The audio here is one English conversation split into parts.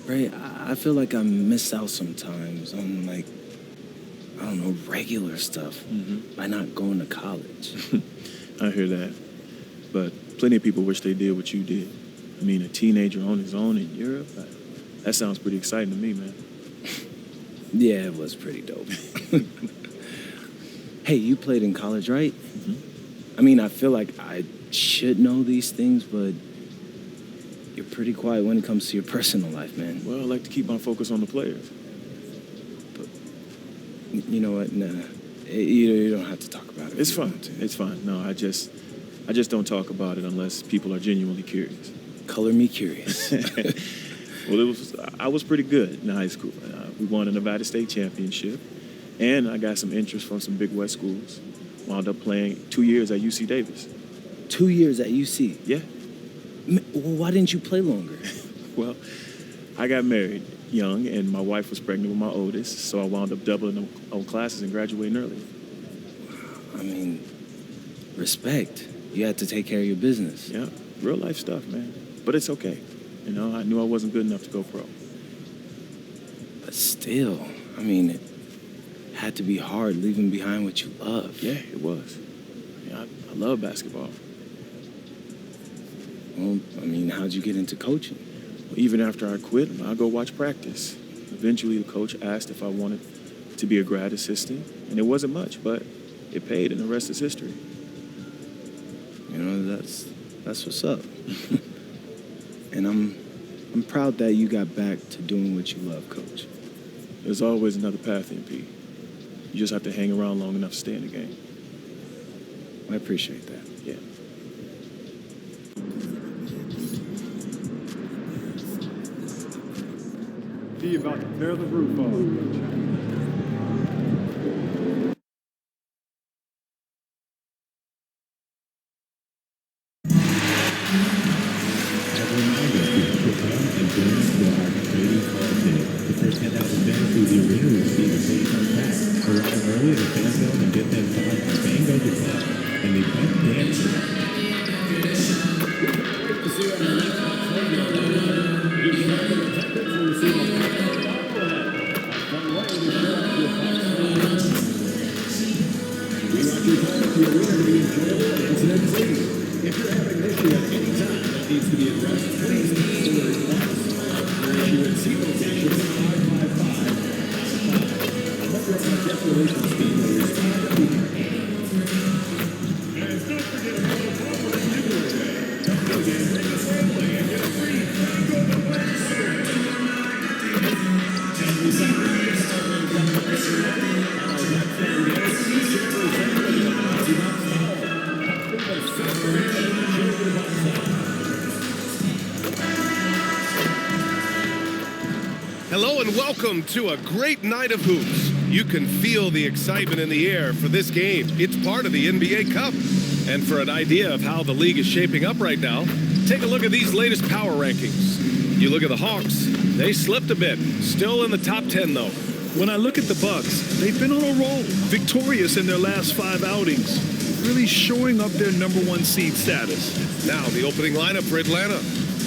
Right, I feel like I miss out sometimes on, like, I don't know, regular stuff by not going to college. I hear that. But plenty of people wish they did what you did. I mean, a teenager on his own in Europe, that sounds pretty exciting to me, man. Yeah, it was pretty dope. Hey, you played in college, right? I mean, I feel like I should know these things, but you're pretty quiet when it comes to your personal life, man. Well, I like to keep my focus on the players. But you know what? Nah, you don't have to talk about it. It's fine. It's fine. No, I just don't talk about it unless people are genuinely curious. Color me curious. Well, I was pretty good in high school. We won a Nevada State championship, and I got some interest from some big West schools. Wound up playing 2 years at UC Davis. 2 years at UC? Yeah. Well, why didn't you play longer? Well, I got married young, and my wife was pregnant with my oldest, so I wound up doubling on classes and graduating early. I mean, respect. You had to take care of your business. Yeah, real life stuff, man. But it's okay. You know, I knew I wasn't good enough to go pro. But still, I mean, it had to be hard leaving behind what you love. Yeah, it was. Yeah, I love basketball. Well, I mean, how'd you get into coaching? Well, even after I quit, I'd go watch practice. Eventually, the coach asked if I wanted to be a grad assistant, and it wasn't much, but it paid, and the rest is history. You know, that's what's up. And I'm proud that you got back to doing what you love, Coach. There's always another path, MP. You just have to hang around long enough to stay in the game. I appreciate that. Yeah. He about to tear the roof off. Hello and welcome to a great night of hoops. You can feel the excitement in the air for this game. It's part of the NBA Cup. And for an idea of how the league is shaping up right now, take a look at these latest power rankings. You look at the Hawks, they slipped a bit. Still in the top 10 though. When I look at the Bucks, they've been on a roll, victorious in their last 5 outings, really shoring up their #1 seed status. Now the opening lineup for Atlanta.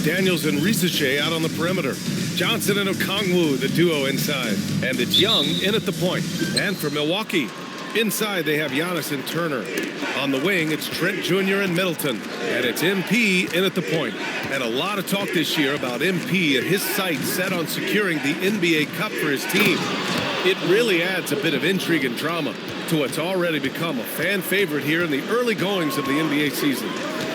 Daniels and Risache out on the perimeter. Johnson and Okongwu, the duo inside. And it's Young in at the point. And for Milwaukee, inside they have Giannis and Turner. On the wing, it's Trent Jr. and Middleton. And it's MP in at the point. And a lot of talk this year about MP and his sights set on securing the NBA Cup for his team. It really adds a bit of intrigue and drama to what's already become a fan favorite here in the early goings of the NBA season.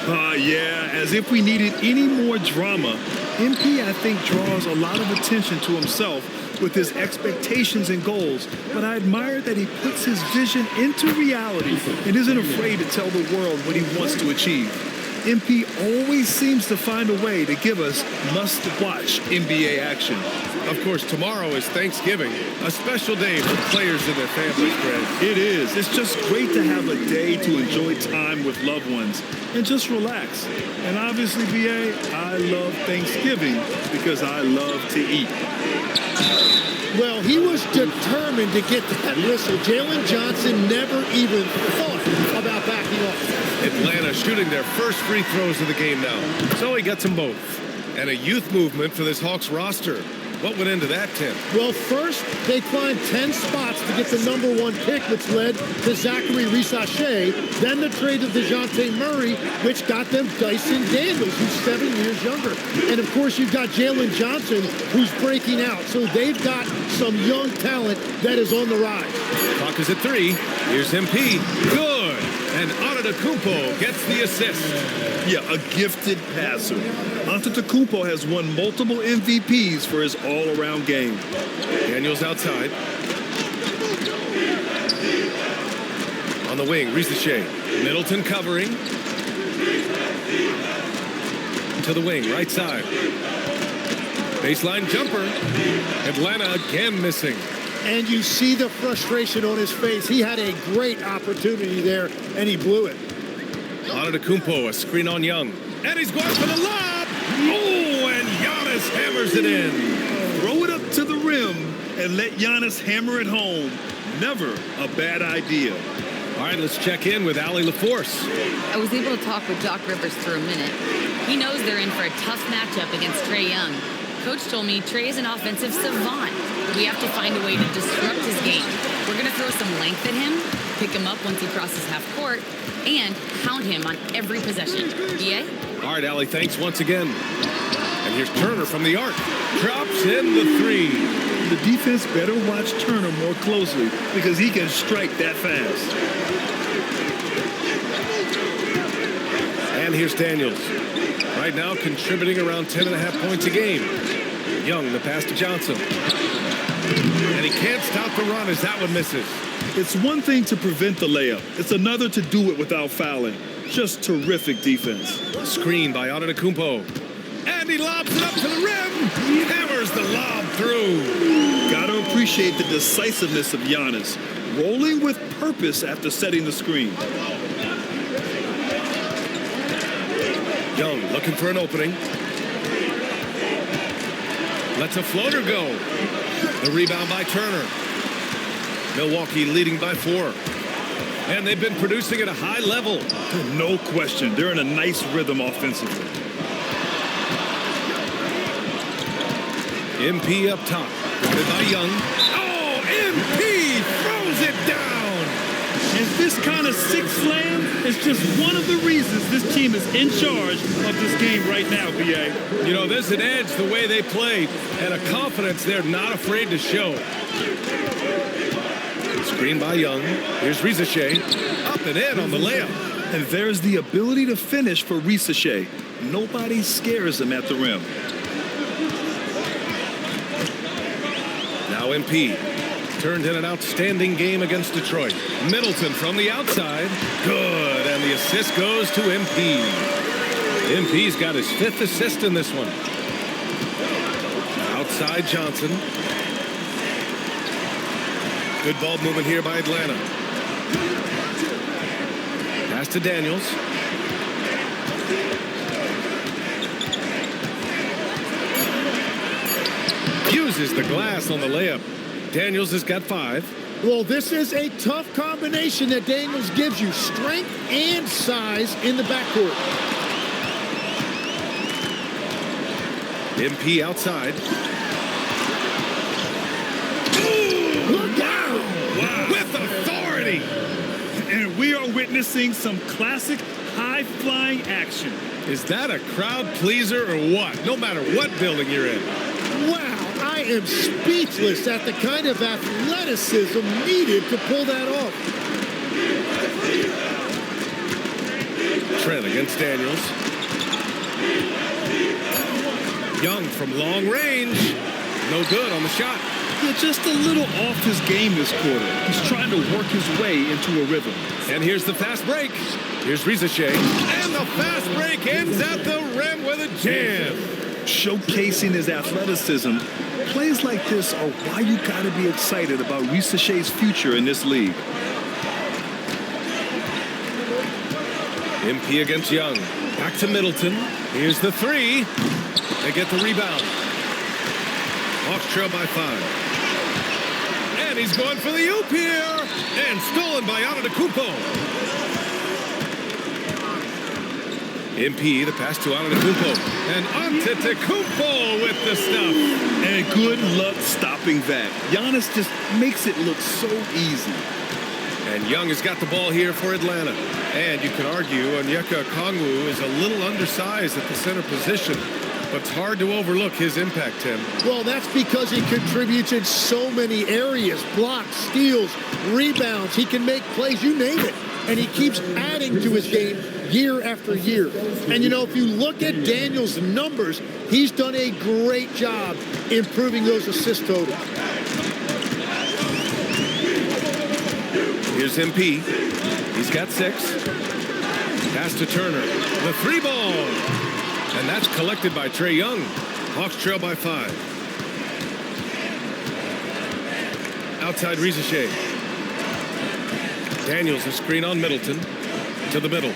Yeah, as if we needed any more drama. MP, I think, draws a lot of attention to himself with his expectations and goals, but I admire that he puts his vision into reality and isn't afraid to tell the world what he wants to achieve. MP always seems to find a way to give us must-watch NBA action. Of course, tomorrow is Thanksgiving, a special day for players and their families, Greg. It is. It's just great to have a day to enjoy time with loved ones and just relax. And obviously, BA, I love Thanksgiving because I love to eat. Well, he was determined to get that whistle. Jalen Johnson never even thought about backing off. Atlanta shooting their first free throws of the game now. So he gets them both. And a youth movement for this Hawks roster. What went into that tip? Well, first, they climbed 10 spots to get the #1 pick, which led to Zachary Risacher. Then the trade of DeJounte Murray, which got them Dyson Daniels, who's 7 years younger. And, of course, you've got Jalen Johnson, who's breaking out. So they've got some young talent that is on the rise. Clock is at 3. Here's MP. Good. And Antetokounmpo gets the assist. Yeah, a gifted passer. Antetokounmpo has won multiple MVPs for his all-around game. Daniels outside. On the wing, Risacher. Middleton covering. To the wing, right side. Baseline jumper. Atlanta again missing. And you see the frustration on his face. He had a great opportunity there, and he blew it. Antetokounmpo, a screen on Young. And he's going for the lob. Oh, and Giannis hammers it in. Throw it up to the rim and let Giannis hammer it home. Never a bad idea. All right, let's check in with Allie LaForce. I was able to talk with Doc Rivers for a minute. He knows they're in for a tough matchup against Trae Young. Coach told me Trae is an offensive savant. We have to find a way to disrupt his game. We're going to throw some length at him, pick him up once he crosses half court, and pound him on every possession. BA? All right, Allie, thanks once again. And here's Turner from the arc. Drops in the 3. The defense better watch Turner more closely because he can strike that fast. And here's Daniels. Right now contributing around 10.5 points a game. Young, the pass to Johnson. And he can't stop the run as that one misses. It's one thing to prevent the layup. It's another to do it without fouling. Just terrific defense. Screen by Antetokounmpo. And he lobs it up to the rim. He hammers the lob through. Gotta appreciate the decisiveness of Giannis. Rolling with purpose after setting the screen. Young looking for an opening. Lets a floater go. The rebound by Turner. Milwaukee leading by 4. And they've been producing at a high level. No question. They're in a nice rhythm offensively. MP up top. Guarded by Young. Oh, MP throws it down. And this kind of six slam is just one of the reasons this team is in charge of this game right now, BA. You know, there's an edge the way they play and a confidence they're not afraid to show. Screen by Young. Here's Risacher. Up and in on the layup. And there's the ability to finish for Risacher. Nobody scares him at the rim. Now MP. Turned in an outstanding game against Detroit. Middleton from the outside. Good. And the assist goes to MP. MP's got his 5th assist in this one. Outside Johnson. Good ball movement here by Atlanta. Pass to Daniels. Uses the glass on the layup. Daniels has got 5. Well, this is a tough combination that Daniels gives you. Strength and size in the backcourt. MP outside. Look out! Wow. With authority. And we are witnessing some classic high-flying action. Is that a crowd pleaser or what? No matter what building you're in. Wow, I am speechless at the kind of athleticism needed to pull that off. Trent against Daniels. Young from long range. No good on the shot. Yeah, just a little off his game this quarter. He's trying to work his way into a rhythm. And here's the fast break. Here's Risacher. And the fast break ends at the rim with a jam. Showcasing his athleticism. Plays like this are why you got to be excited about Risacher's future in this league. MP against Young. Back to Middleton. Here's the 3. They get the rebound. Hawks trail by 5. And he's going for the oop here. And stolen by Antetokounmpo. MP, the pass to Antetokounmpo. And Antetokounmpo with the stuff. And good luck stopping that. Giannis just makes it look so easy. And Young has got the ball here for Atlanta. And you can argue Onyeka Okongwu is a little undersized at the center position, but it's hard to overlook his impact, Tim. Well, that's because he contributes in so many areas. Blocks, steals, rebounds. He can make plays, you name it. And he keeps adding to his game year after year. And, you know, if you look at Daniels' numbers, he's done a great job improving those assist totals. Here's MP. He's got 6. Pass to Turner. The 3 ball. And that's collected by Trae Young. Hawks trail by 5. Outside Risache. Daniels, a screen on Middleton. To the middle.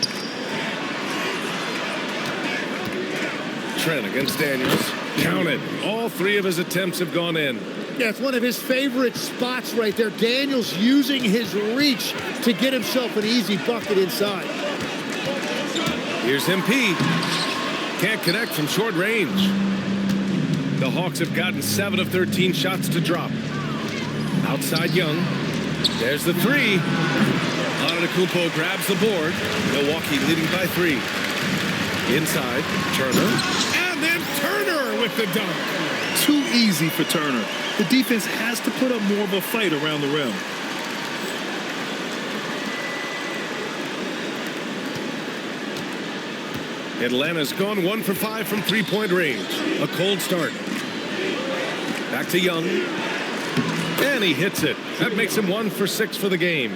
Trent against Daniels. Counted. All 3 of his attempts have gone in. Yeah, it's one of his favorite spots right there. Daniels using his reach to get himself an easy bucket inside. Here's MP. Can't connect from short range. The Hawks have gotten 7 of 13 shots to drop. Outside Young. There's the 3. Antetokounmpo grabs the board. Milwaukee leading by 3. Inside, Turner. And then Turner with the dunk. Too easy for Turner. The defense has to put up more of a fight around the rim. Atlanta's gone 1 for 5 from three-point range. A cold start. Back to Young. And he hits it. That makes him 1 for 6 for the game.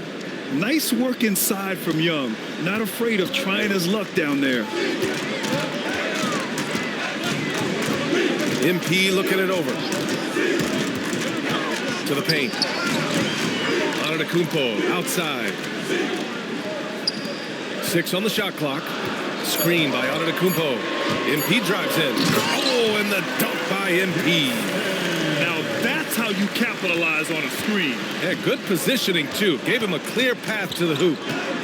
Nice work inside from Young. Not afraid of trying his luck down there. MP looking it over. To the paint. Antetokounmpo outside. 6 on the shot clock. Screen by Antetokounmpo. MP drives in. Oh, and the dunk by MP. Now that's how you capitalize on a screen. Yeah, good positioning, too. Gave him a clear path to the hoop.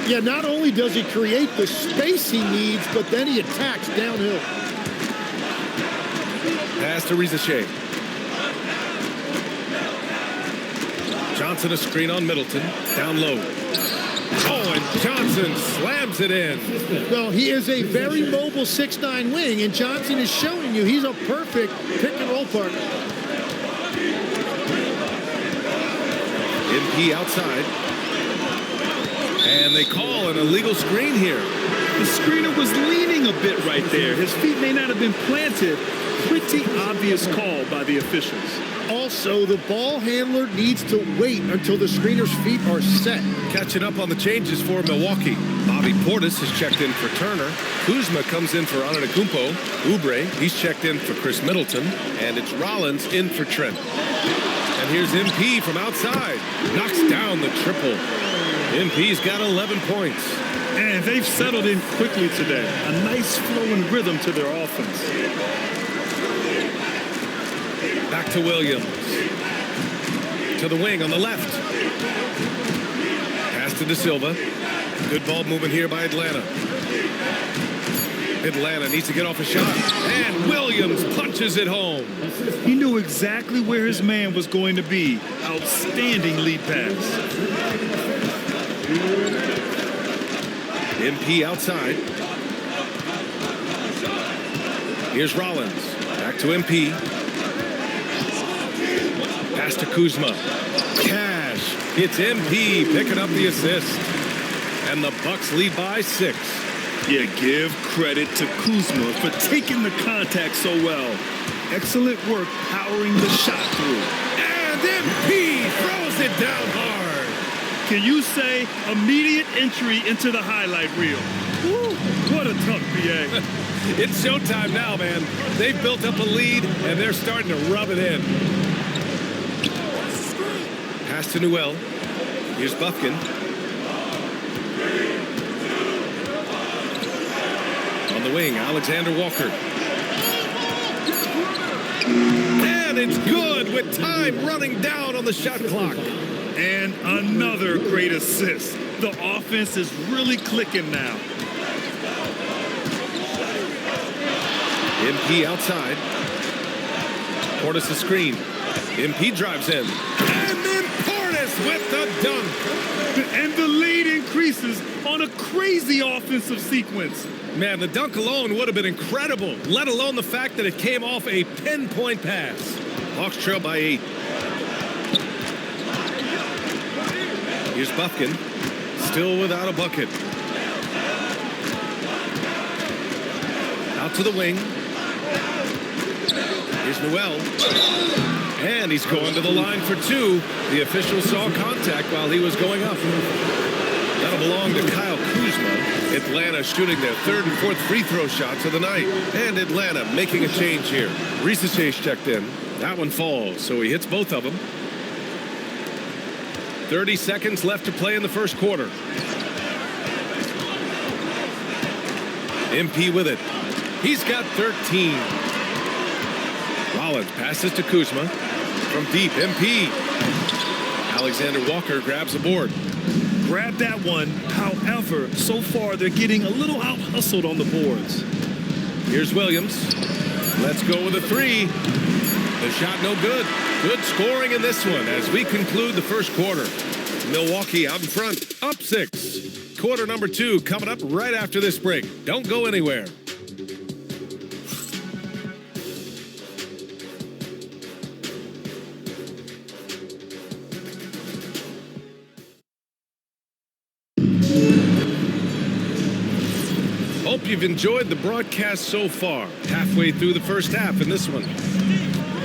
Yeah, not only does he create the space he needs, but then he attacks downhill. Pass to Risache. Johnson a screen on Middleton. Down low. Oh, and Johnson slams it in. Well, he is a very mobile 6'9" wing, and Johnson is showing you he's a perfect pick-and-roll partner. MP outside. And they call an illegal screen here. The screener was leaning a bit right there. His feet may not have been planted. Pretty obvious call by the officials. Also, the ball handler needs to wait until the screener's feet are set. Catching up on the changes for Milwaukee. Bobby Portis has checked in for Turner. Kuzma comes in for Antetokounmpo. Oubre, he's checked in for Chris Middleton. And it's Rollins in for Trent. And here's MP from outside. Knocks down the triple. MP's got 11 points. And they've settled in quickly today. A nice flowing rhythm to their offense. Back to Williams. To the wing on the left. Pass to De Silva. Good ball movement here by Atlanta. Atlanta needs to get off a shot. And Williams punches it home. He knew exactly where his man was going to be. Outstanding lead pass. MP outside. Here's Rollins. Back to MP. Pass to Kuzma. Cash. It's MP picking up the assist. And the Bucks lead by 6. Yeah, give credit to Kuzma for taking the contact so well. Excellent work powering the shot through. And MP throws it down hard. Can you say immediate entry into the highlight reel? Woo, what a tough BA. It's showtime now, man. They've built up a lead, and they're starting to rub it in. Pass to Newell. Here's Buffkin. On the wing, Alexander Walker. And it's good with time running down on the shot clock. And another great assist. The offense is really clicking now. MP outside. Portis the screen. MP drives in. And then Portis with the dunk. And the lead increases on a crazy offensive sequence. Man, the dunk alone would have been incredible, let alone the fact that it came off a pinpoint pass. Hawks trail by 8. Here's Buffkin, still without a bucket. Out to the wing. Here's Noel. And he's going to the line for 2. The official saw contact while he was going up. That'll belong to Kyle Kuzma. Atlanta shooting their 3rd and 4th free throw shots of the night. And Atlanta making a change here. Reese checked in. That one falls, so he hits both of them. 30 seconds left to play in the first quarter. MP with it. He's got 13. Rollins passes to Kuzma. From deep, MP. Alexander Walker grabs the board. Grab that one. However, so far they're getting a little out-hustled on the boards. Here's Williams. Let's go with a 3. The shot no good. Good scoring in this one as we conclude the first quarter. Milwaukee out in front, up 6. Quarter number 2 coming up right after this break. Don't go anywhere. Hope you've enjoyed the broadcast so far. Halfway through the first half in this one.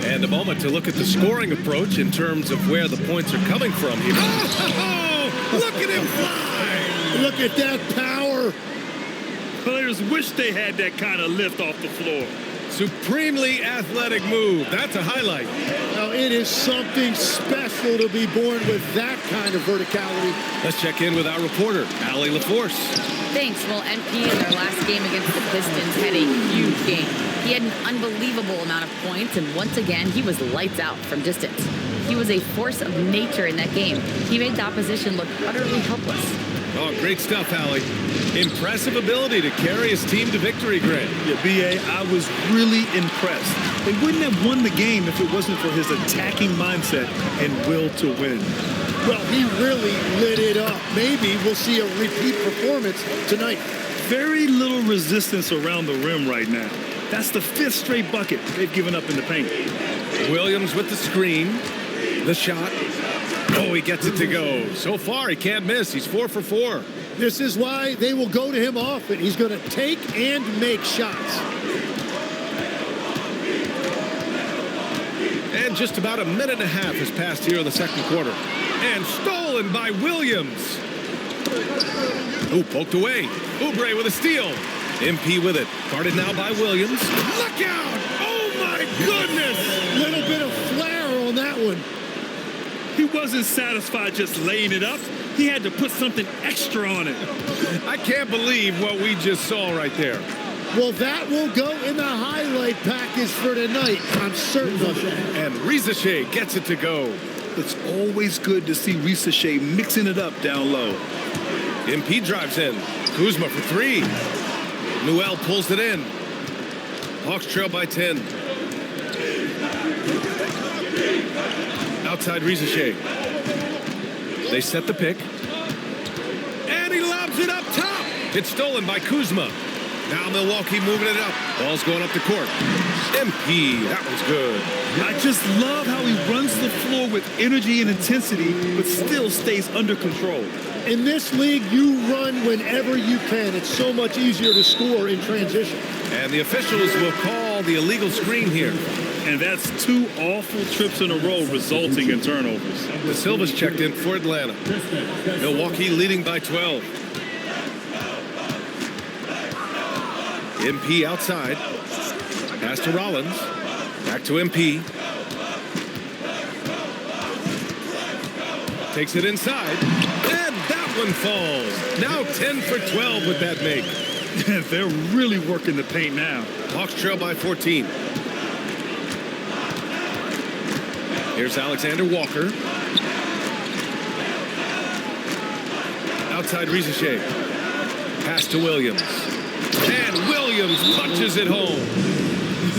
And a moment to look at the scoring approach in terms of where the points are coming from here. Oh, look at him fly! Look at that power. Players wish they had that kind of lift off the floor. Supremely athletic move. That's a highlight. Now, it is something special to be born with that kind of verticality. Let's check in with our reporter, Allie LaForce. Thanks. Well, NP in their last game against the Pistons had a huge game. He had an unbelievable amount of points, and once again, he was lights out from distance. He was a force of nature in that game. He made the opposition look utterly helpless. Oh, great stuff, Allie. Impressive ability to carry his team to victory, Grant. Yeah, B.A., I was really impressed. They wouldn't have won the game if it wasn't for his attacking mindset and will to win. Well, he really lit it up. Maybe we'll see a repeat performance tonight. Very little resistance around the rim right now. That's the 5th straight bucket they've given up in the paint. Williams with the screen. The shot. Oh, he gets it to go. So far, he can't miss. He's 4 for 4. This is why they will go to him often. He's going to take and make shots. And just about a minute and a half has passed here in the second quarter. And stolen by Williams. Oh, poked away. Oubre with a steal. MP with it. Guarded now by Williams. Look out! Oh, my goodness! Little bit of flair on that one. He wasn't satisfied just laying it up. He had to put something extra on it. I can't believe what we just saw right there. Well, that will go in the highlight package for tonight. I'm certain of that. And Risache gets it to go. It's always good to see Risache mixing it up down low. MP drives in. Kuzma for 3. Noel pulls it in. Hawks trail by 10. Outside Risache. They set the pick. And he lobs it up top. It's stolen by Kuzma. Now Milwaukee moving it up. Ball's going up the court. MP, that one's good. I just love how he runs the floor with energy and intensity, but still stays under control. In this league, you run whenever you can. It's so much easier to score in transition. And the officials will call the illegal screen here. And that's 2 awful trips in a row resulting in turnovers. De Silva's checked in for Atlanta. Milwaukee leading by 12. MP outside. Pass to Rollins. Back to MP. Takes it inside. And that one falls. Now 10 for 12 with that make. They're really working the paint now. Hawks trail by 14. Here's Alexander Walker. Outside Risache. Pass to Williams. And Williams punches it home.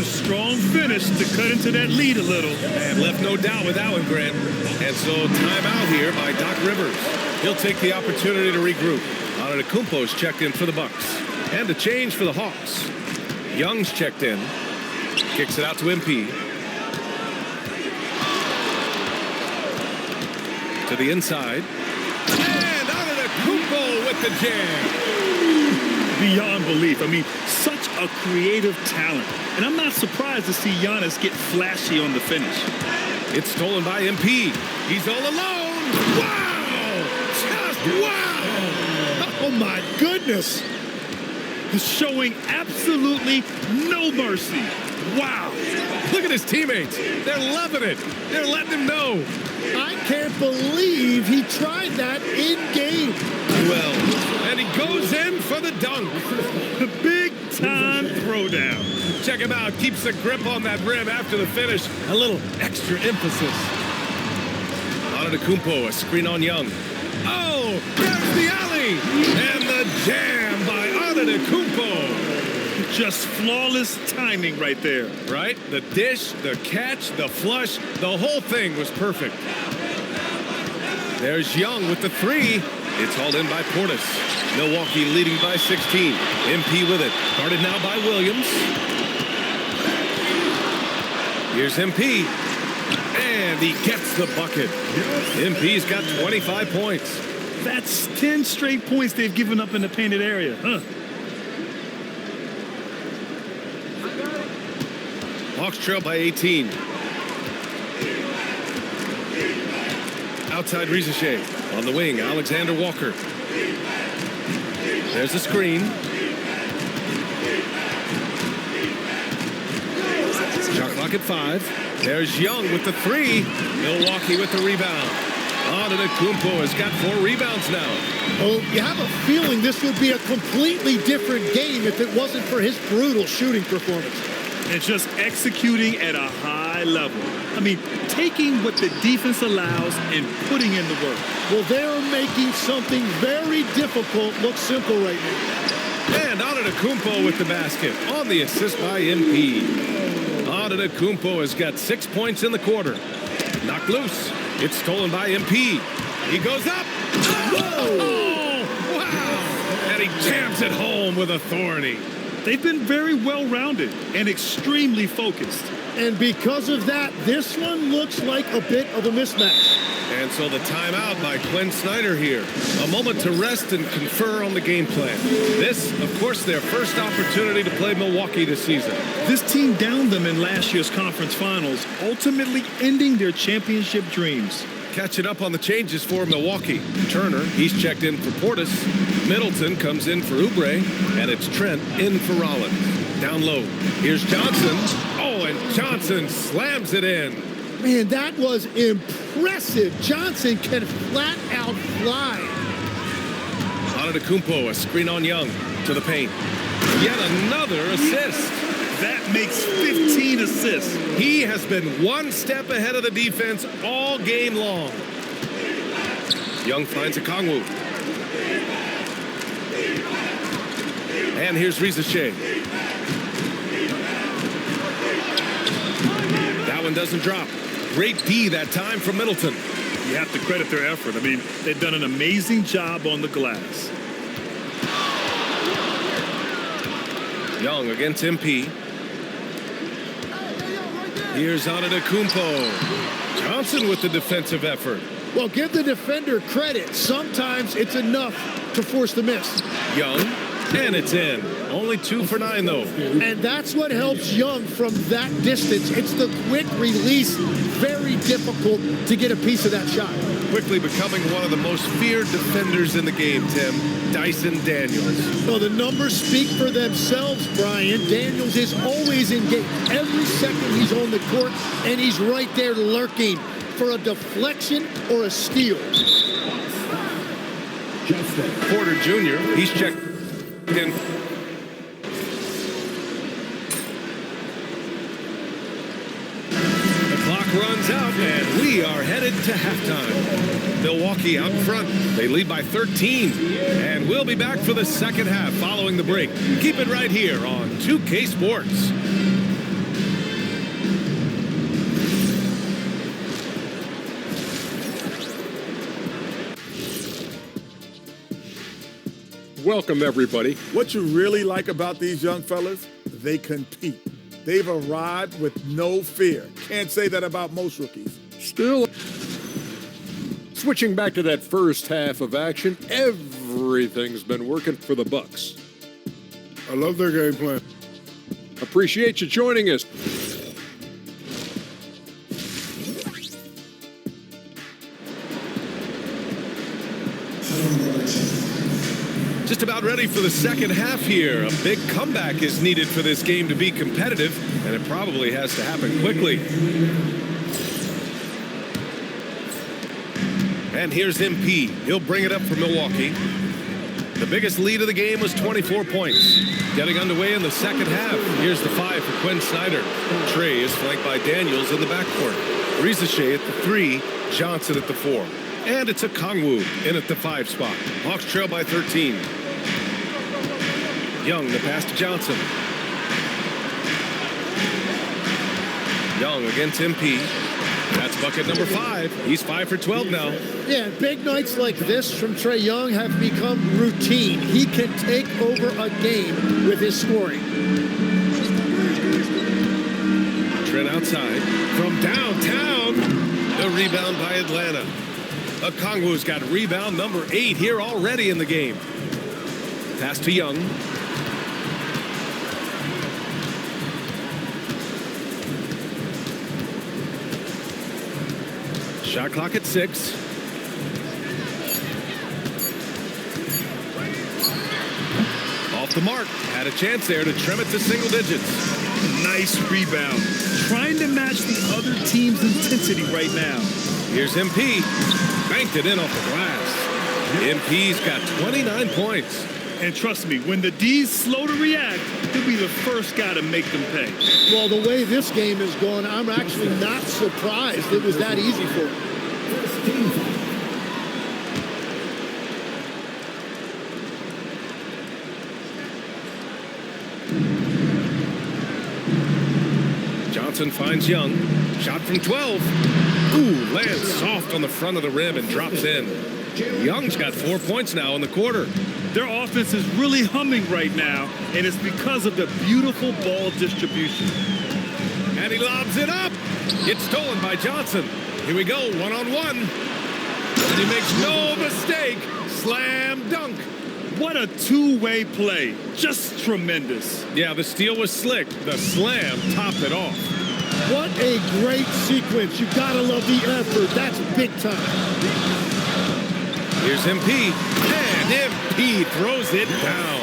Strong finish to cut into that lead a little. And left no doubt with that one, Grant. And so timeout here by Doc Rivers. He'll take the opportunity to regroup. Antetokounmpo's checked in for the Bucks. And a change for the Hawks. Young's checked in. Kicks it out to MP. To the inside. And Antetokounmpo with the jam. Beyond belief. I mean, such a creative talent. And I'm not surprised to see Giannis get flashy on the finish. It's stolen by MP. He's all alone. Wow! Just wow! Oh, my goodness. Showing absolutely no mercy. Wow. Look at his teammates. They're loving it. They're letting him know. I can't believe he tried that in game. Well, and he goes in for the dunk. The big-time throwdown. Check him out. Keeps the grip on that rim after the finish. A little extra emphasis. Antetokounmpo, a screen on Young. Oh, there's the alley. And the jam by Antetokounmpo. Just flawless timing right there. Right? The dish, the catch, the flush, the whole thing was perfect. There's Young with the three. It's hauled in by Portis. Milwaukee leading by 16. MP with it. Guarded now by Williams. Here's MP. And he gets the bucket. MP's got 25 points. That's 10 straight points they've given up in the painted area. Huh? Hawks trail by 18. Outside Rizachet. On the wing, Alexander Walker. There's the screen. Shot clock at 5. There's Young with the three. Milwaukee with the rebound. Antetokounmpo has got 4 rebounds now. Well, you have a feeling this would be a completely different game if it wasn't for his brutal shooting performance. And just executing at a high level. I mean, taking what the defense allows and putting in the work. Well, they're making something very difficult look simple right now. And Antetokounmpo with the basket on the assist by MP. Antetokounmpo has got 6 points in the quarter. Knocked loose. It's stolen by MP. He goes up. Oh, wow. And he jams it home with authority. They've been very well-rounded and extremely focused. And because of that, this one looks like a bit of a mismatch. And so the timeout by Quinn Snyder here. A moment to rest and confer on the game plan. This, of course, their first opportunity to play Milwaukee this season. This team downed them in last year's conference finals, ultimately ending their championship dreams. Catching up on the changes for Milwaukee. Turner, he's checked in for Portis. Middleton comes in for Oubre. And it's Trent in for Rollins. Down low. Here's Johnson. Oh, and Johnson slams it in. Man, that was impressive. Johnson can flat out fly. Antetokounmpo, a screen on Young. To the paint. Yet another assist. That makes 15 assists. He has been one step ahead of the defense all game long. Young finds a Kongwu. And here's Rizachet. That one doesn't drop. Great D that time from Middleton. You have to credit their effort. I mean, they've done an amazing job on the glass. Young against MP. Here's Antetokounmpo. Johnson with the defensive effort. Well, give the defender credit. Sometimes it's enough to force the miss. Young, and it's in. Only 2 for 9, though. And that's what helps Young from that distance. It's the quick release. Very difficult to get a piece of that shot. Quickly becoming one of the most feared defenders in the game, Tim. Dyson Daniels. Well, the numbers speak for themselves, Brian. Daniels is always engaged. Every second he's on the court, and he's right there lurking for a deflection or a steal. Porter Jr., he's checked in. The clock runs out, and we are headed to halftime. Milwaukee out front. They lead by 13. And we'll be back for the second half following the break. Keep it right here on 2K Sports. Welcome, everybody. What you really like about these young fellas, they compete. They've arrived with no fear. Can't say that about most rookies. Still, switching back to that first half of action, everything's been working for the Bucks. I love their game plan. Appreciate you joining us. Just about ready for the second half here. A big comeback is needed for this game to be competitive, and it probably has to happen quickly. And here's MP. He'll bring it up for Milwaukee. The biggest lead of the game was 24 points. Getting underway in the second half. Here's the 5 for Quinn Snyder. Trey is flanked by Daniels in the backcourt. Risache at the 3, Johnson at the 4. And it's a Kongwu in at the 5 spot. Hawks trail by 13. Young, the pass to Johnson. Young against MP. That's bucket number 5. He's 5 for 12 now. Yeah, big nights like this from Trae Young have become routine. He can take over a game with his scoring. Trent outside. From downtown, the rebound by Atlanta. Okongwu's got rebound number 8 here already in the game. Pass to Young. Shot clock at 6. Off the mark. Had a chance there to trim it to single digits. Nice rebound. Trying to match the other team's intensity right now. Here's MP. Banked it in off the glass. MP's got 29 points. And trust me, when the D's slow to react, he'll be the first guy to make them pay. Well, the way this game is going, I'm actually not surprised it was that easy for him. Johnson finds Young. Shot from 12. Ooh, lands soft on the front of the rim and drops in. Young's got 4 points now in the quarter. Their offense is really humming right now, and it's because of the beautiful ball distribution. And he lobs it up. It's stolen by Johnson. Here we go, one-on-one. And he makes no mistake. Slam dunk. What a two-way play. Just tremendous. Yeah, the steal was slick. The slam topped it off. What a great sequence. You gotta love the effort. That's big time. Here's MP. And MP throws it down.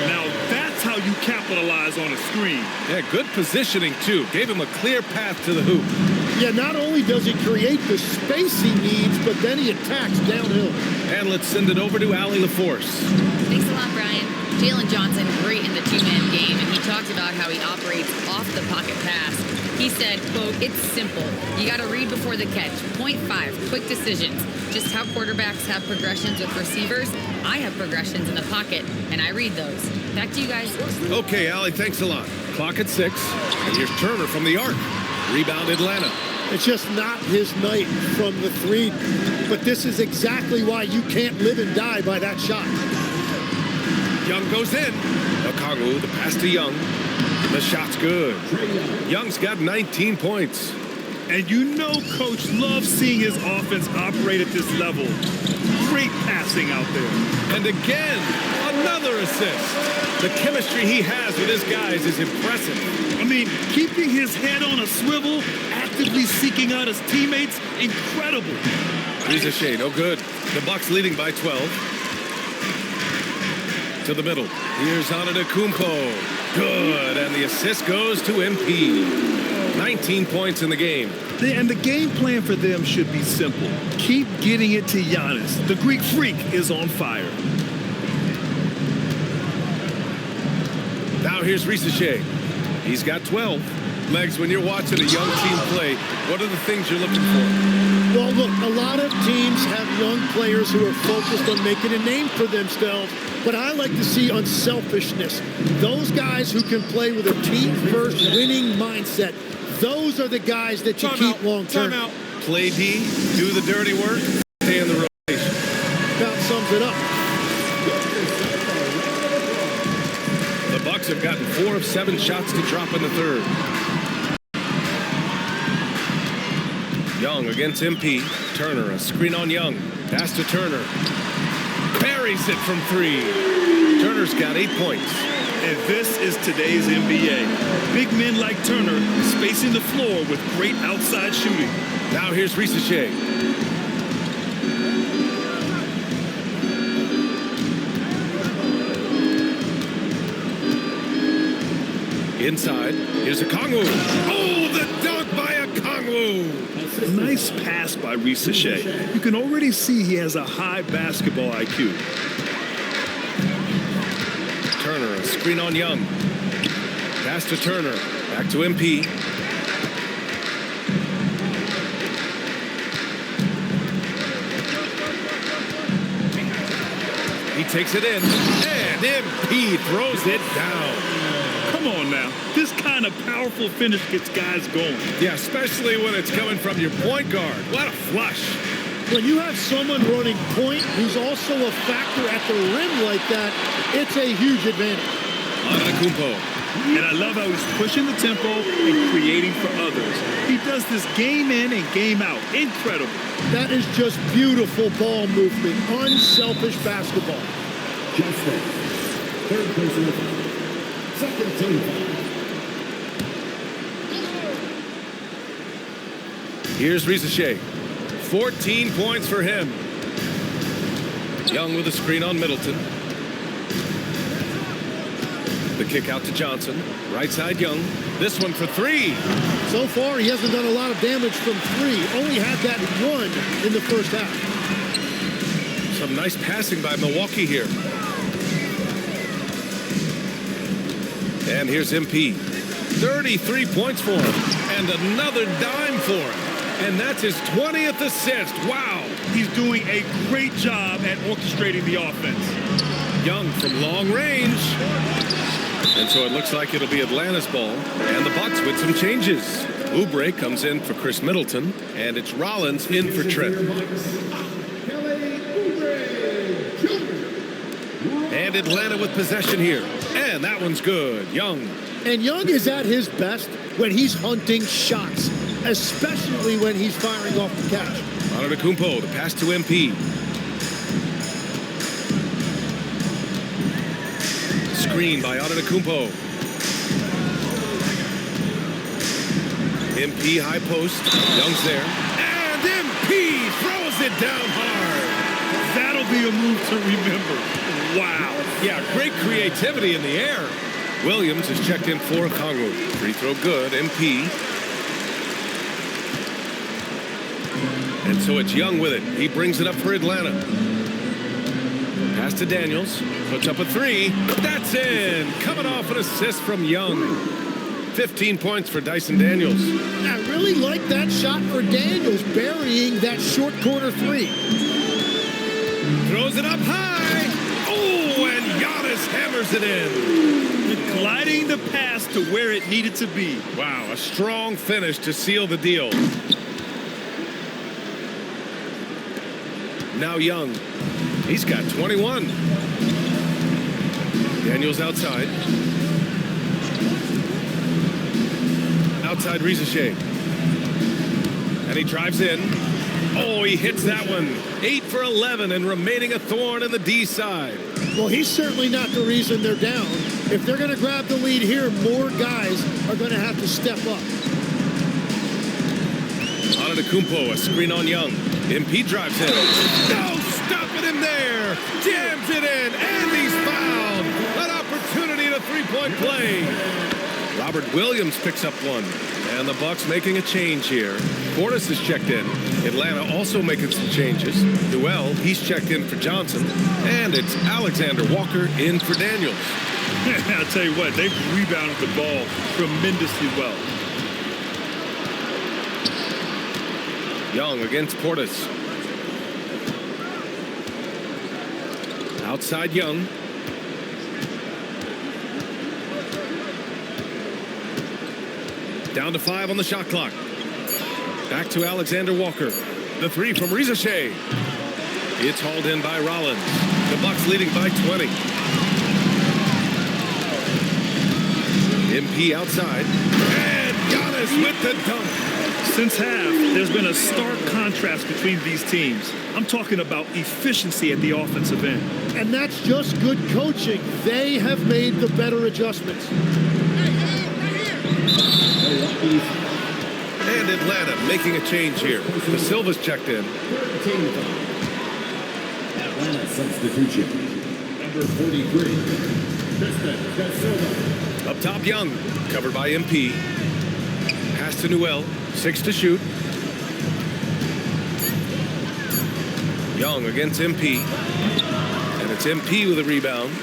Now that's how you capitalize on a screen. Yeah, good positioning, too. Gave him a clear path to the hoop. Yeah, not only does he create the space he needs, but then he attacks downhill. And let's send it over to Allie LaForce. Thanks a lot, Brian. Jalen Johnson, great in the two-man game, and he talked about how he operates off the pocket pass. He said, quote, "It's simple. You got to read before the catch. Point 5, quick decisions. Just how quarterbacks have progressions with receivers, I have progressions in the pocket, and I read those." Back to you guys. Okay, Allie, thanks a lot. Clock at 6. And here's Turner from the arc. Rebound Atlanta. It's just not his night from the 3, but this is exactly why you can't live and die by that shot. Young goes in. Okongwu, the pass to Young. The shot's good. Young's got 19 points. And you know Coach loves seeing his offense operate at this level. Great passing out there. And again, another assist. The chemistry he has with his guys is impressive. I mean, keeping his head on a swivel, actively seeking out his teammates, incredible. Risache, no good. The Bucks leading by 12. To the middle. Here's Antetokounmpo. Good, and the assist goes to MP. 19 points in the game. And the game plan for them should be simple. Keep getting it to Giannis. The Greek freak is on fire. Now here's Risache. He's got 12. Legs, when you're watching a young team play, what are the things you're looking for? Well, look, a lot of teams have young players who are focused on making a name for themselves, but I like to see unselfishness. Those guys who can play with a team-first winning mindset, those are the guys that you keep long-term. Play D, do the dirty work, stay in the rotation. About sums it up. Bucks have gotten 4 of 7 shots to drop in the third. Young against MP. Turner, a screen on Young. Pass to Turner. Buries it from 3. Turner's got 8 points. And this is today's NBA. Big men like Turner spacing the floor with great outside shooting. Now here's Risacher. Inside, here's Okongwu. Oh, the dunk by Okongwu! Nice pass by Risacher. You can already see he has a high basketball IQ. Turner, a screen on Young. Pass to Turner. Back to MP. He takes it in. And MP throws it down. Come on now. This kind of powerful finish gets guys going. Yeah, especially when it's coming from your point guard. What a flush. When you have someone running point who's also a factor at the rim like that, it's a huge advantage. Antetokounmpo. And I love how he's pushing the tempo and creating for others. He does this game in and game out. Incredible. That is just beautiful ball movement. Unselfish basketball. Justin, third person, second team foul. Here's Risacher. 14 points for him. Young with a screen on Middleton. The kick out to Johnson. Right side Young. This one for 3. So far, he hasn't done a lot of damage from 3. Only had that 1 in the first half. Some nice passing by Milwaukee here. And here's MP. 33 points for him. And another dime for him. And that's his 20th assist. Wow. He's doing a great job at orchestrating the offense. Young from long range. And so it looks like it'll be Atlanta's ball. And the Bucks with some changes. Oubre comes in for Chris Middleton. And it's Rollins in for Trent. And Atlanta with possession here. And that one's good. Young. And Young is at his best when he's hunting shots, especially when he's firing off the catch. Antetokounmpo, the pass to MP. Screen by Antetokounmpo. MP high post. Young's there. And MP throws it down hard. That'll be a move to remember. Wow. Yeah, great creativity in the air. Williams is checked in for Okongwu. Free throw good. MP. And so it's Young with it. He brings it up for Atlanta. Pass to Daniels. Puts up a 3. That's in. Coming off an assist from Young. 15 points for Dyson Daniels. I really like that shot for Daniels, burying that short corner 3. Throws it up high. Oh, and Giannis hammers it in. Gliding the pass to where it needed to be. Wow, a strong finish to seal the deal. Now Young. He's got 21. Daniels outside. Outside Risacher. And he drives in. Oh, he hits that one. 8 for 11 and remaining a thorn in the D side. Well, he's certainly not the reason they're down. If they're going to grab the lead here, more guys are going to have to step up. Antetokounmpo, a screen on Young. MP drives in. No, stopping him there. Jams it in, and he's fouled. An opportunity to three-point play. Robert Williams picks up one. And the Bucks making a change here. Portis is checked in. Atlanta also making some changes. Duell, he's checked in for Johnson. And it's Alexander Walker in for Daniels. I'll tell you what, they've rebounded the ball tremendously well. Young against Portis. Outside Young. Down to 5 on the shot clock. Back to Alexander Walker. The 3 from Risacher. It's hauled in by Rollins. The Bucks leading by 20. MP outside. And Giannis with the dunk. Since half, there's been a stark contrast between these teams. I'm talking about efficiency at the offensive end. And that's just good coaching. They have made the better adjustments. And Atlanta making a change here. The Silva's checked in. Atlanta substitution. Number 43. Up top, Young. Covered by MP. Pass to Newell. 6 to shoot. Young against MP. And it's MP with a rebound.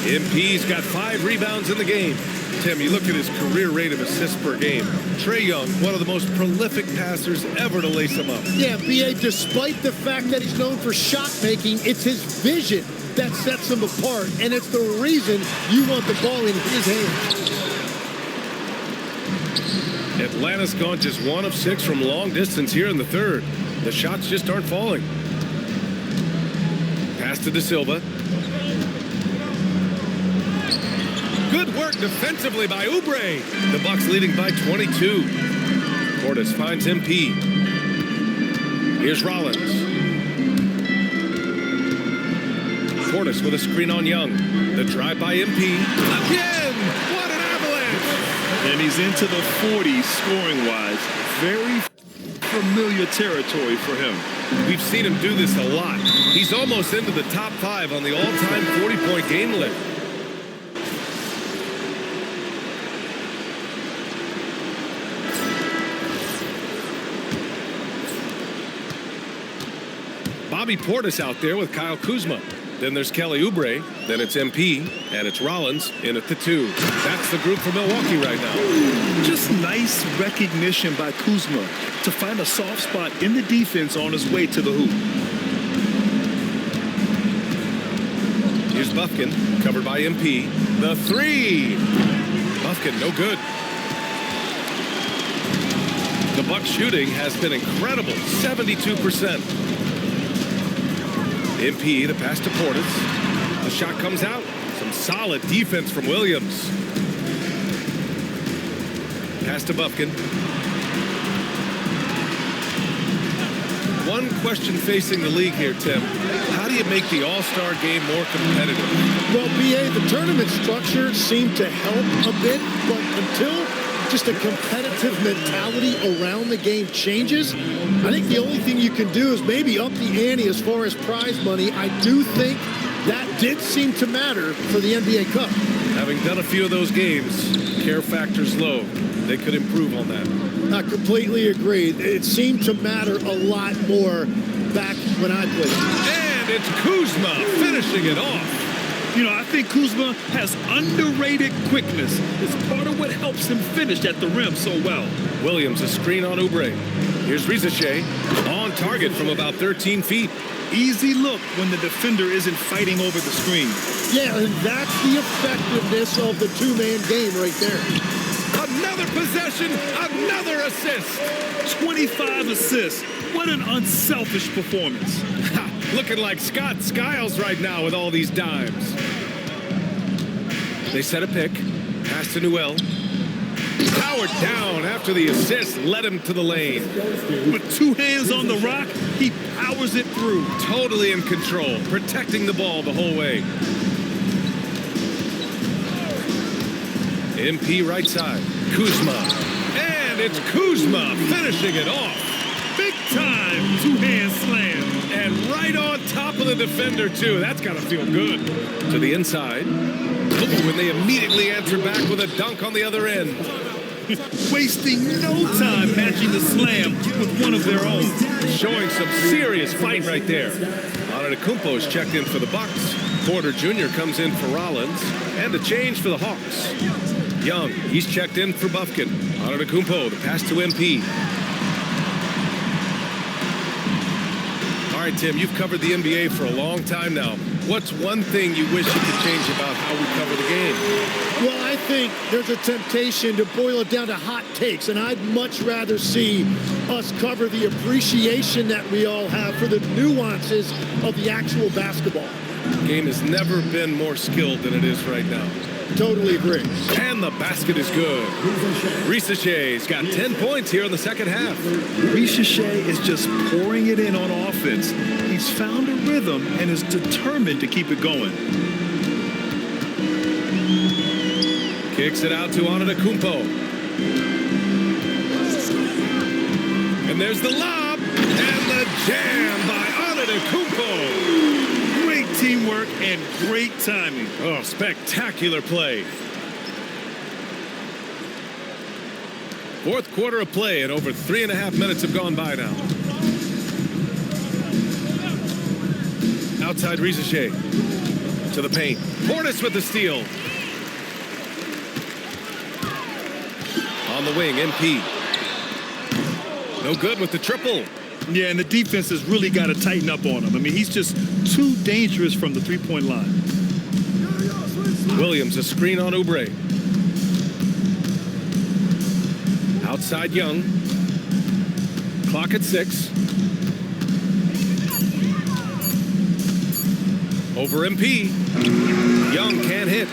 MP's got 5 rebounds in the game. Tim, you look at his career rate of assists per game. Trae Young, one of the most prolific passers ever to lace him up. Yeah, B.A., despite the fact that he's known for shot making, it's his vision that sets him apart, and it's the reason you want the ball in his hands. Atlanta's gone just 1 of 6 from long distance here in the third. The shots just aren't falling. Pass to De Silva. Good work defensively by Oubre. The Bucks leading by 22. Portis finds MP. Here's Rollins. Portis with a screen on Young. The drive by MP. Again! What an avalanche! And he's into the 40s scoring-wise. Very familiar territory for him. We've seen him do this a lot. He's almost into the top 5 on the all-time 40-point game list. Bobby Portis out there with Kyle Kuzma. Then there's Kelly Oubre. Then it's MP. And it's Rollins in at the 2. That's the group for Milwaukee right now. Just nice recognition by Kuzma to find a soft spot in the defense on his way to the hoop. Here's Buffkin, covered by MP. The 3. Buffkin, no good. The Bucks shooting has been incredible, 72%. MP, the pass to Portis. The shot comes out. Some solid defense from Williams. Pass to Buffkin. One question facing the league here, Tim. How do you make the All-Star game more competitive? Well, B.A., the tournament structure seemed to help a bit, but until just a competitive mentality around the game changes, I think the only thing you can do is maybe up the ante as far as prize money. I do think that did seem to matter for the NBA Cup. Having done a few of those games, care factor's low. They could improve on that. I completely agree. It seemed to matter a lot more back when I played. And it's Kuzma finishing it off. You know, I think Kuzma has underrated quickness. It's part of what helps him finish at the rim so well. Williams, a screen on Oubre. Here's Risache on target from about 13 feet. Easy look when the defender isn't fighting over the screen. Yeah, and that's the effectiveness of the two-man game right there. Another possession, another assist. 25 assists. What an unselfish performance. Looking like Scott Skiles right now with all these dimes. They set a pick. Pass to Newell. Powered down after the assist led him to the lane. With 2 hands on the rock, he powers it through. Totally in control, protecting the ball the whole way. MP right side. Kuzma. And it's Kuzma finishing it off. Big time 2-hand slam. And right on top of the defender, too. That's got to feel good. To the inside. Ooh, and they immediately answer back with a dunk on the other end. Wasting no time matching the slam with one of their own. Showing some serious fight right there. Antetokounmpo's checked in for the Bucks. Porter Jr. comes in for Rollins. And a change for the Hawks. Young, he's checked in for Buffkin. Antetokounmpo, the pass to MP. All right, Tim, you've covered the NBA for a long time now. What's one thing you wish you could change about how we cover the game? Well, I think there's a temptation to boil it down to hot takes, and I'd much rather see us cover the appreciation that we all have for the nuances of the actual basketball. The game has never been more skilled than it is right now. Totally agree. And the basket is good. Risache's got 10 points here in the second half. Risache is just pouring it in on offense. He's found a rhythm and is determined to keep it going. Kicks it out to Antetokounmpo. And there's the lob. And the jam by Antetokounmpo. Great teamwork and great timing. Oh, spectacular play. Fourth quarter of play, and over 3.5 minutes have gone by now. Outside Risache to the paint. Portis with the steal. On the wing, MP. No good with the triple. Yeah, and the defense has really got to tighten up on him. I mean, he's just too dangerous from the three-point line. Williams, a screen on Oubre. Outside Young. Clock at 6. Over MP. Young can't hit.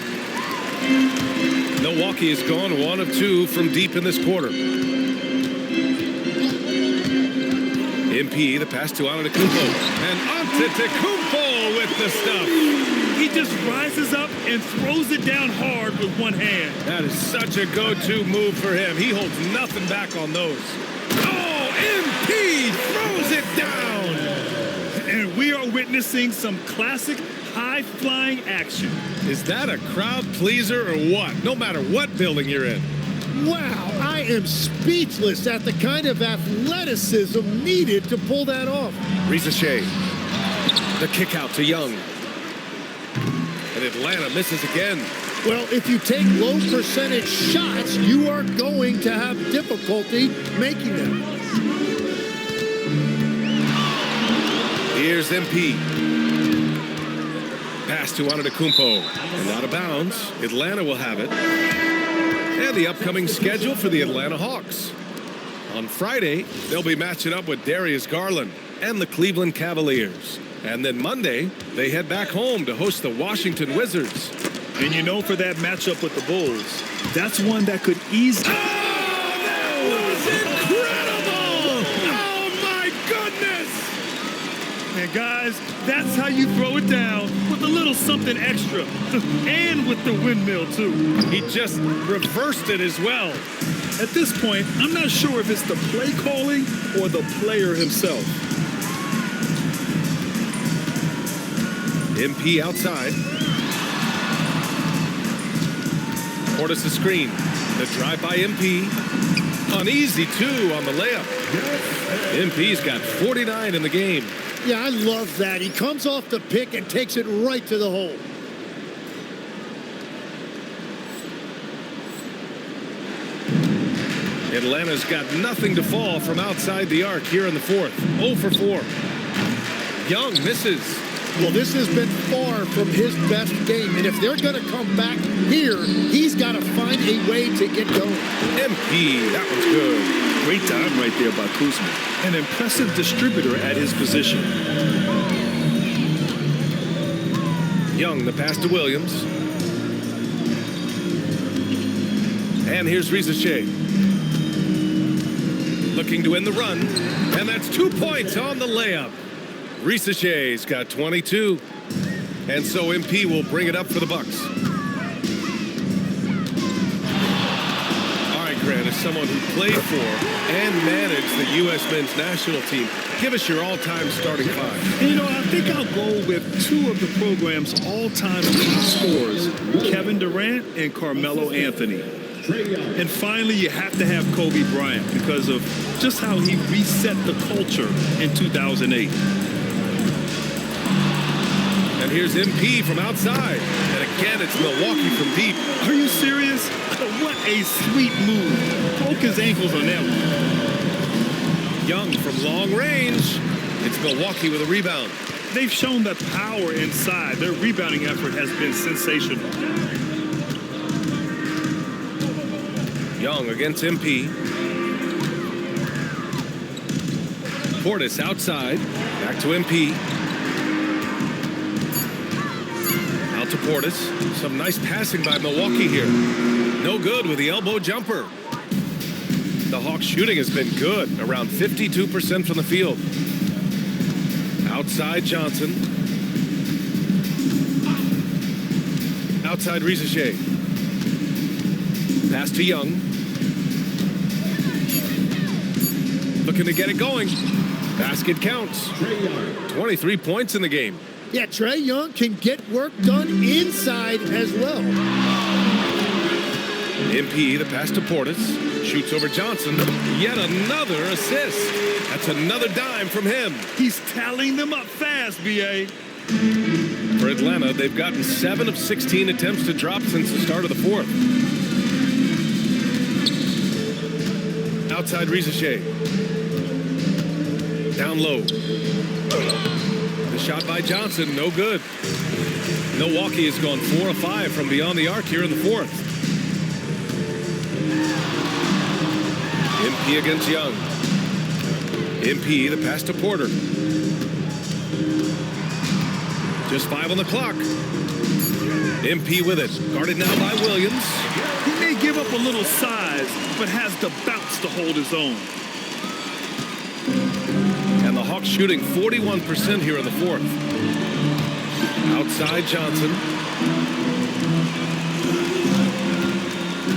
Milwaukee has gone 1 of 2 from deep in this quarter. MP, the pass to Antetokounmpo. And Antetokounmpo with the stuff. He just rises up and throws it down hard with one hand. That is such a go-to move for him. He holds nothing back on those. Oh, MP throws it down. And we are witnessing some classic high-flying action. Is that a crowd pleaser or what? No matter what building you're in. Wow, I am speechless at the kind of athleticism needed to pull that off. Risache. The kick out to Young. And Atlanta misses again. Well, if you take low percentage shots, you are going to have difficulty making them. Here's MP. Pass to Antetokounmpo. And out of bounds. Atlanta will have it. And the upcoming schedule for the Atlanta Hawks. On Friday, they'll be matching up with Darius Garland and the Cleveland Cavaliers. And then Monday, they head back home to host the Washington Wizards. And you know, for that matchup with the Bulls, that's one that could easily... Oh, that was incredible! Oh, my goodness! And guys, that's how you throw it down, with a little something extra. And with the windmill, too. He just reversed it as well. At this point, I'm not sure if it's the play calling or the player himself. MP outside. Portis the screen. The drive by MP. Uneasy, too, on the layup. MP's got 49 in the game. Yeah, I love that. He comes off the pick and takes it right to the hole. Atlanta's got nothing to fall from outside the arc here in the fourth. 0 for 4. Young misses. Well, this has been far from his best game, and if they're going to come back here, he's got to find a way to get going. MP, that one's good. Great time right there by Kuzma. An impressive distributor at his position. Young, the pass to Williams. And here's Risache. Looking to end the run. And that's 2 points on the layup. Risache's got 22. And so MP will bring it up for the Bucks. All right, Grant, as someone who played for and managed the U.S. men's national team, give us your all-time starting five. You know, I think I'll go with 2 of the program's all-time leading scorers, Kevin Durant and Carmelo Anthony. And finally, you have to have Kobe Bryant because of just how he reset the culture in 2008. And here's MP from outside. And again, it's Milwaukee from deep. Are you serious? What a sweet move. Broke his ankles on that one. Young from long range. It's Milwaukee with a rebound. They've shown the power inside. Their rebounding effort has been sensational. Young against MP. Portis outside. Back to MP. Out to Portis. Some nice passing by Milwaukee here. No good with the elbow jumper. The Hawks shooting has been good, around 52% from the field. Outside Johnson. Outside Risache. Pass to Young. Looking to get it going. Basket counts. 23 points in the game. Yeah, Trae Young can get work done inside as well. MP, the pass to Portis. Shoots over Johnson. Yet another assist. That's another dime from him. He's tallying them up fast, B.A. For Atlanta, they've gotten 7 of 16 attempts to drop since the start of the fourth. Outside Risache. Down low. The shot by Johnson, no good. Milwaukee has gone 4 of 5 from beyond the arc here in the fourth. MP against Young. MP, the pass to Porter. Just 5 on the clock. MP with it. Guarded now by Williams. He may give up a little size, but has the bounce to hold his own. And the Hawks shooting 41% here in the fourth. Outside Johnson.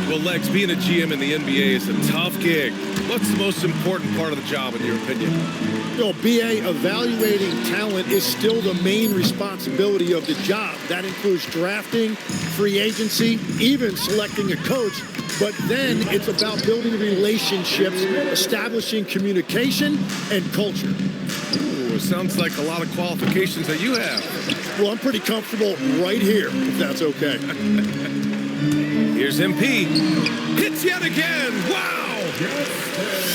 Well, Lex, being a GM in the NBA is a tough gig. What's the most important part of the job, in your opinion? Well, BA, evaluating talent is still the main responsibility of the job. That includes drafting, free agency, even selecting a coach. But then it's about building relationships, establishing communication and culture. Ooh, it sounds like a lot of qualifications that you have. Well, I'm pretty comfortable right here, if that's okay. Here's MP. Hits yet again. Wow!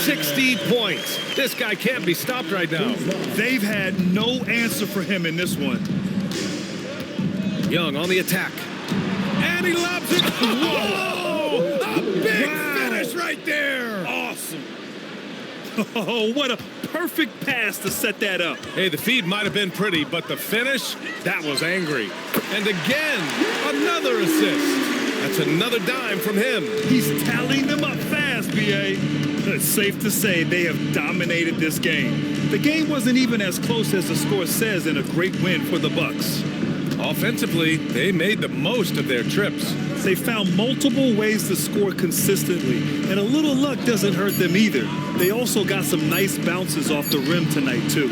60 points. This guy can't be stopped right now. They've had no answer for him in this one. Young on the attack. And he lobs it. Whoa! A big finish right there. Awesome. Oh, what a perfect pass to set that up. Hey, the feed might have been pretty, but the finish, that was angry. And again, another assist. That's another dime from him. He's tallying them up fast, B.A. It's safe to say they have dominated this game. The game wasn't even as close as the score says in a great win for the Bucks. Offensively, they made the most of their trips. They found multiple ways to score consistently, and a little luck doesn't hurt them either. They also got some nice bounces off the rim tonight, too.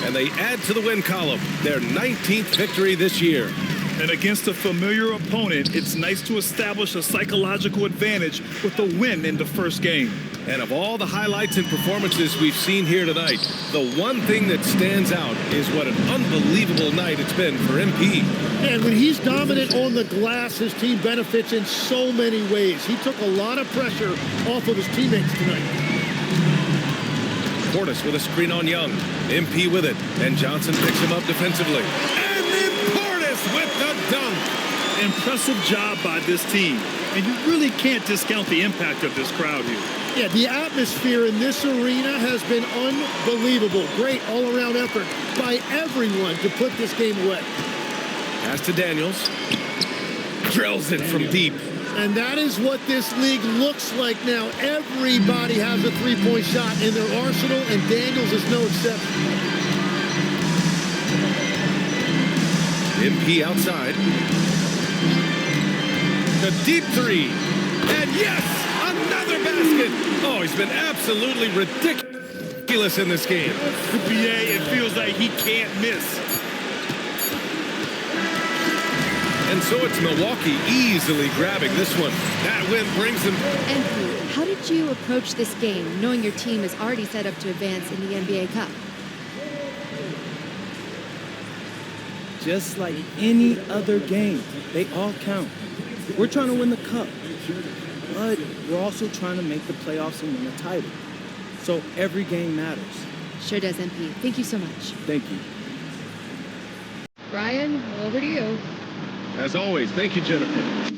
And they add to the win column, their 19th victory this year. And against a familiar opponent, it's nice to establish a psychological advantage with a win in the first game. And of all the highlights and performances we've seen here tonight, the one thing that stands out is what an unbelievable night it's been for MP. And when he's dominant on the glass, his team benefits in so many ways. He took a lot of pressure off of his teammates tonight. Portis with a screen on Young. MP with it. And Johnson picks him up defensively. And then Portis with the dunk. Impressive job by this team. And you really can't discount the impact of this crowd here. Yeah, the atmosphere in this arena has been unbelievable. Great all-around effort by everyone to put this game away. Pass to Daniels. Drills it from deep. And that is what this league looks like now. Everybody has a three-point shot in their arsenal, and Daniels is no exception. MP outside. The deep three. And yes, another basket. Oh, he's been absolutely ridiculous in this game. BA, it feels like he can't miss. And so it's Milwaukee easily grabbing this one. That win brings them. Andrew, how did you approach this game, knowing your team is already set up to advance in the NBA Cup? Just like any other game, they all count. We're trying to win the cup, but we're also trying to make the playoffs and win a title. So every game matters. Sure does, MP. Thank you so much. Thank you. Brian, over to you. As always, thank you, Jennifer.